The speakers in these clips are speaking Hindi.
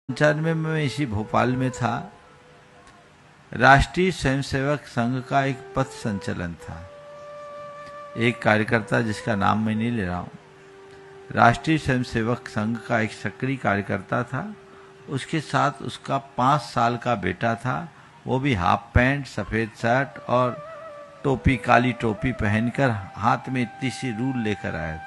95 में इसी भोपाल में था। राष्ट्रीय स्वयंसेवक संघ का एक पथ संचलन था। एक कार्यकर्ता जिसका नाम मैं नहीं ले रहा हूं, राष्ट्रीय स्वयंसेवक संघ का एक सक्रिय कार्यकर्ता था। उसके साथ उसका 5 साल का बेटा था। वो भी हाफ पैंट, सफेद शर्ट और टोपी, काली टोपी पहनकर हाथ में इतनी सी रूल लेकर आया था।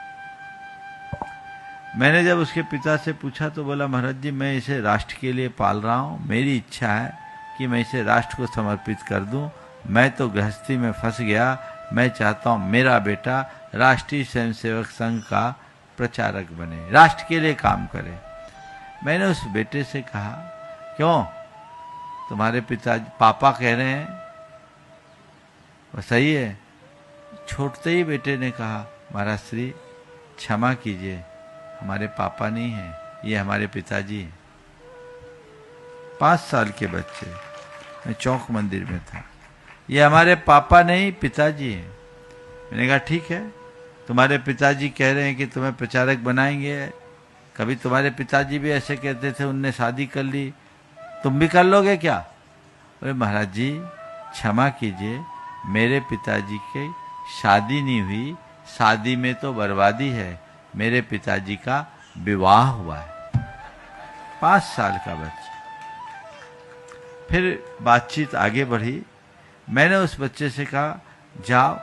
मैंने जब उसके पिता से पूछा तो बोला, महाराज जी मैं इसे राष्ट्र के लिए पाल रहा हूं, मेरी इच्छा है कि मैं इसे राष्ट्र को समर्पित कर दूं। मैं तो गृहस्थी में फंस गया, मैं चाहता हूं मेरा बेटा राष्ट्रीय स्वयंसेवक संघ का प्रचारक बने, राष्ट्र के लिए काम करे। मैंने उस बेटे से कहा, क्यों तुम्हारे पिता पापा कह रहे हैं वो सही है? छोड़ते ही बेटे ने कहा, महाराज श्री क्षमा कीजिए, हमारे पापा नहीं हैं, ये हमारे पिताजी हैं। 5 साल के बच्चे, मैं चौक मंदिर में था, ये हमारे पापा नहीं पिताजी हैं। मैंने कहा ठीक है, तुम्हारे पिताजी कह रहे हैं कि तुम्हें प्रचारक बनाएंगे, कभी तुम्हारे पिताजी भी ऐसे कहते थे, उनने शादी कर ली, तुम भी कर लोगे क्या? अरे महाराज जी क्षमा कीजिए, मेरे पिताजी की शादी नहीं हुई, शादी में तो बर्बादी है, मेरे पिताजी का विवाह हुआ है। 5 साल का बच्चा। फिर बातचीत आगे बढ़ी। मैंने उस बच्चे से कहा, जाओ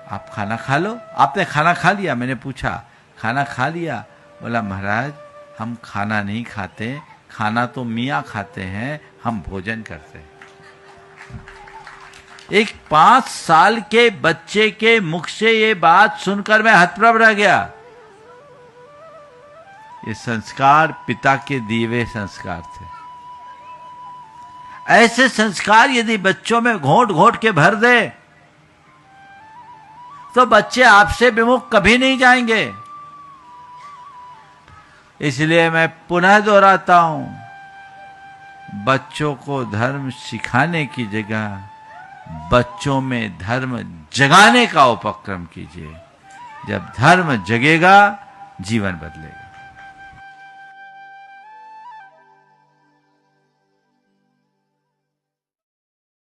आप खाना खा लो। आपने खाना खा लिया? मैंने पूछा, खाना खा लिया? बोला, महाराज हम खाना नहीं खाते, खाना तो मियाँ खाते हैं, हम भोजन करते हैं। एक 5 साल के बच्चे के मुख से ये बात सुनकर मैं हतप्रभ रह गया। ये संस्कार पिता के दिए हुए संस्कार थे। ऐसे संस्कार यदि बच्चों में घोंट घोंट के भर दे तो बच्चे आपसे विमुख कभी नहीं जाएंगे। इसलिए मैं पुनः दोहराता हूं, बच्चों को धर्म सिखाने की जगह बच्चों में धर्म जगाने का उपक्रम कीजिए। जब धर्म जगेगा, जीवन बदलेगा।